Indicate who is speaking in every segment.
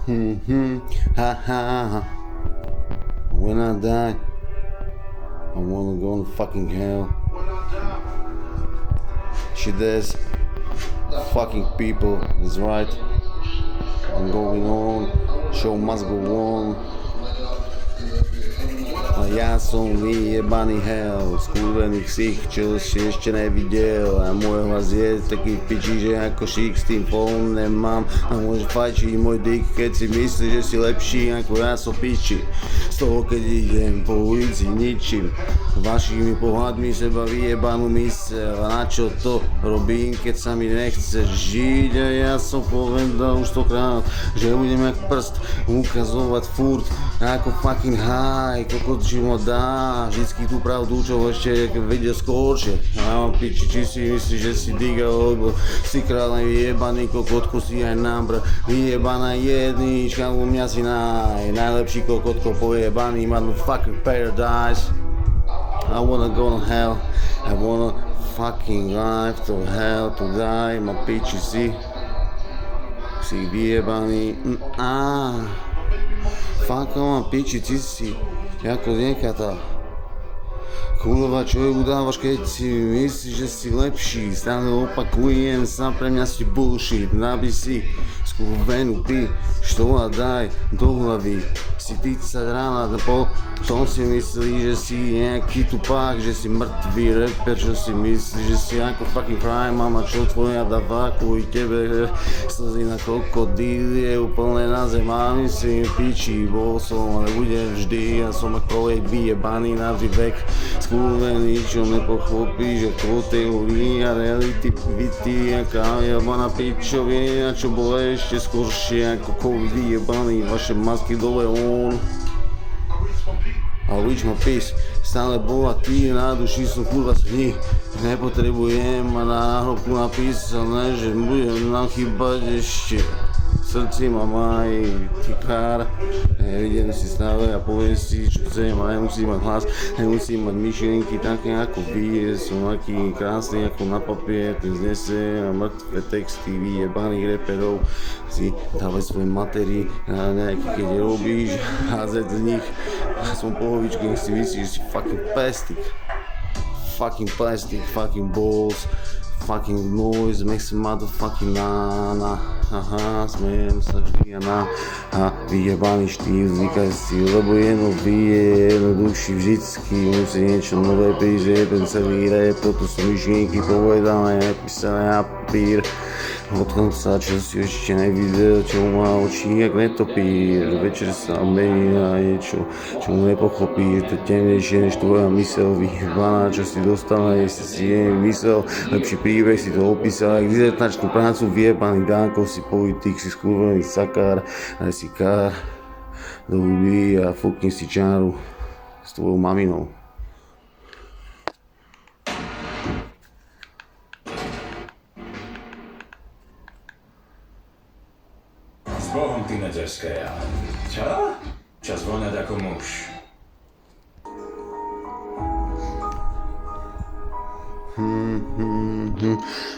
Speaker 1: Ha ha ha. When I die, I wanna go to fucking hell. She does. Fucking people, is right. I'm going on. Show must go on. A ja som vyjebaný hell, skurvený ksich, čo si ešte nevidel. A môj hlas je taký v piči, že ako šík s tým phone nemám. A môže fajčiť môj dick, keď si myslíš, že si lepší ako ja som piči. Z toho keď idem po ulici ničím, vašimi pohľadmi seba vyjebanú mysel. A na čo to robím, keď sa mi nechce žiť? A ja som povedal už stokrát, že budem jak prst ukazovať furt ako fucking high. Kokot či mu dá vždycky tú pravdu, čo ešte vedel skôršie. A mám piči, či si myslíš, že si diga, lebo si kráľ vyjebaný, kokotko si aj nábr vyjebaná jednička, u mňa si najlepší kokotko pojebaný, motherfucking paradise. I wanna go to hell, I wanna fucking life to hell to die, ma piči si vyjebaný. Fuck, ma piči, ty si ako niekatá kurva, čo ju udávaš, keď si myslíš, že si lepší. Stále opakujem, sám pre mňa si bullshit. Nabij si skurvenú pištol a daj do hlavy si 30 rána, potom si myslíš, že si nejaký tupák, že si mŕtvý rapper, čo si myslíš, že si ako fucking crime, mama, čo tvoja dáva kvôli tebe, slzy na krokodílie, úplne na zem, a myslím, piči, bol som, ale budem vždy, ja som ako projekt vyjebaný navždy vek, skurvený, čo nepochopíš, ako teórii a reality, vity, aká jebaná pičovina, čo bolo ešte skoršie, ako covid vyjebaný, vaše masky dole on. A which ma pís, stále bola ty, na duši som kurva sní. Nepotrebujem a na náhrobku napísané, že budem nám chýbať ešte. V srdci ma maj, ty kár. Nevidím si stále a poviem si, čo chcem, a nemusím mať hlas, nemusím mať myšlienky také ako vy. Som aký krásny ako na papier, ten znese a mŕtve texty vyjebaných reperov. Si dávaj svoje materii na nejaký, keď robíš, házať z nich. Som pohovičky, nech si myslíš, že si fucking plastic. Fucking plastic, fucking balls. Fucking noise, makes a motherfucking na. Aha, smejem sa vždy a vyjebaný štýl, zvykaj si, lebo jednoduchší vždycky, musí niečo nové prísť, ten celý rap, toto sú myšlienky povedané, nepísané na papír. Odkon sa, čo si ešte nevidel, čo má oči jak netopír. Večer sa mení na niečo, čo mu nepochopíš. To temnejšie než tvoja myseľ vyhýbaná, čo si dostala, jestli si myslel. Lepší príbeh si to opísal, jak dizertačnú prácu vyjebaný dánkov, si politik, si skurvený sakár, aj si kár do huby a fúkni si čáru s tvojou maminou.
Speaker 2: S Bohom, tínedžerská. Čo? Čas voňať ako muž.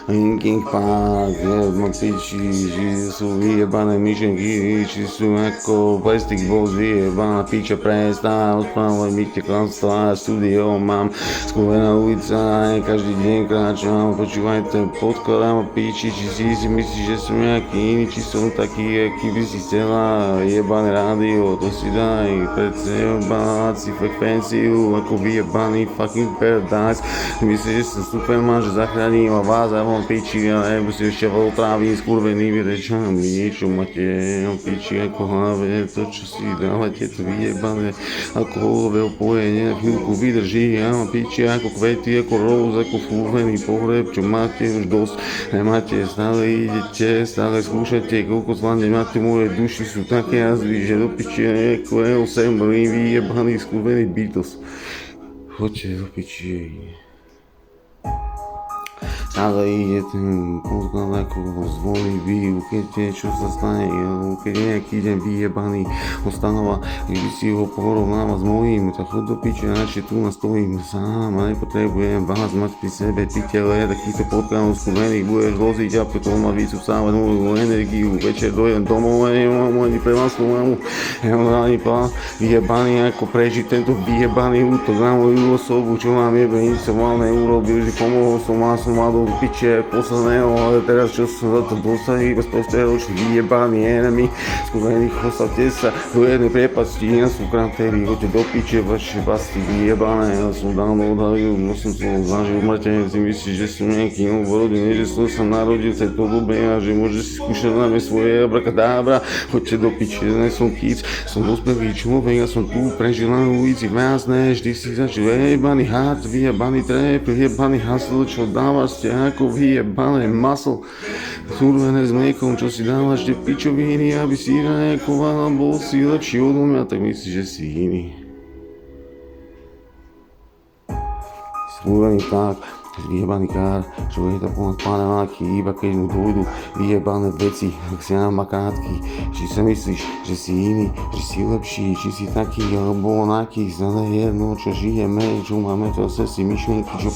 Speaker 1: Linkin Park, mám piči, že sú vyjebané myšlenky, či sú ako plastic balls, vyjebaná piča, prestá, odpávať mi tie klamstvá, studio mám, skúvená ulica, každý deň kráčam, počúvaj ten podklad, mám piči, či si myslíš, že som nejaký iný, či som taký, aký by si chcela, jebané rádio, to si daj, predsebaláci frekvenciu, ako vyjebaný fucking paradise, myslíš, že som Superman, že zachránim a vás a vám piči, ale nebo si ešte otrávi skurvený vyrečám, niečo máte piči ako hlave, to čo si dávate, to vyjebané alkoholové opojenie, chvíľku vydrží, ja mám piči ako kvety, ako róz, ako fúrvený pohreb, čo máte už dosť, nemáte, stále idete, stále skúšate, koľko zvládne máte, moje duši sú také jazvy, že do piči ako L7 vyjebaný skurvený Beatles. Choďte do piči. stále ide ten podklad ako zvony bijú, keď niečo sa stane, keď nejaký deň vyjebaný ostanova, keď by si ho porovnáva s mojím, tak chod do piče, radšej tu nastojím sám a nepotrebujem vás mať pri sebe, pitele, takýto podkladov skúmených budeš loziť a potom ma vycúcávať moju energiu, večer dojem domov a nemám ani pre vás mamu, nemám ani plán, vyjebaný ako prežiť tento vyjebaný útok na moju osobu, čo mám jebe, nič som mal neurobil, že pomohol som do piče posledného, ale teraz čo som za to dostal, iba z posteročných vyjebaný enemy, skúsených postavte sa do jednej priepasti, ja sú krantéry, hoďte do piče, vaše basty vyjebané, ja som dávno odhalil, som zažil mŕtene, si myslíš, že som nejaký novorodený, že som sa narodil v tejto dobe a že môžeš si skúšať na mňa svoje abrakadábra, hoďte do piče, ne som kic, som dospelý človek, ja som tu prežil na ulici viac než ty si zažil vyjebaný hard, vyjebaný trap, vyjebaný hustle, čo dávaš ste ako vyjebané maslo survené s mliekom, čo si dávaš tie pičoviny, aby si reakoval a bol si lepší od mňa, tak myslíš, že si iný. Survený tak, vyjebaný kár, čo je to ponad paneláky, iba keď mu dojdu vyjebané veci, ak si nám makátky, či sa myslíš, že si iný, že si lepší, či si taký alebo onaký, zase jedno, čo žijeme, čo máme, to si myšlienky, čo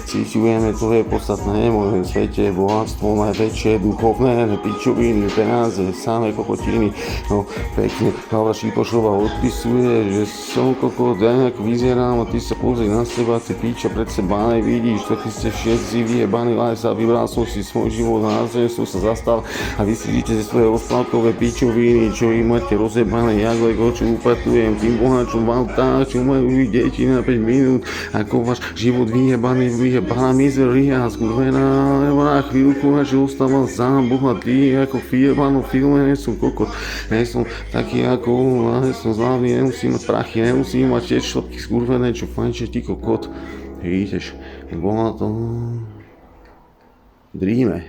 Speaker 1: cítime, to je podstatné, v mojom svete bohatstvo najväčšie, duchovné, pičoviny, peniaze, samé kokotiny, no pekne, hlava Šipošova odpisuje, že som kokot, ja nejak vyzerám a ty sa pozri na seba, ty piča pred seba nevidíš, keď ste všetci vyjebaní, live sa vybral som si svoj život a na som sa zastal a vy si vidíte svoje rozprávkové pičoviny, čo vy máte rozjebané jagleko, čo upatujem tým bohačom vám tak, čo majú deti na 5 minút, ako váš život vyjebaná mizeria, skurvená, nebo na chvíľku, a že ostával sám bohatý, ako v vyjebanom filme, nie som kokot, nie som taký ako, nie som zľavný, nemusím mať prachy, nemusím mať tiež šlopky skurvené, čo fajnče ty kokot. Vidíš, bola to dríme.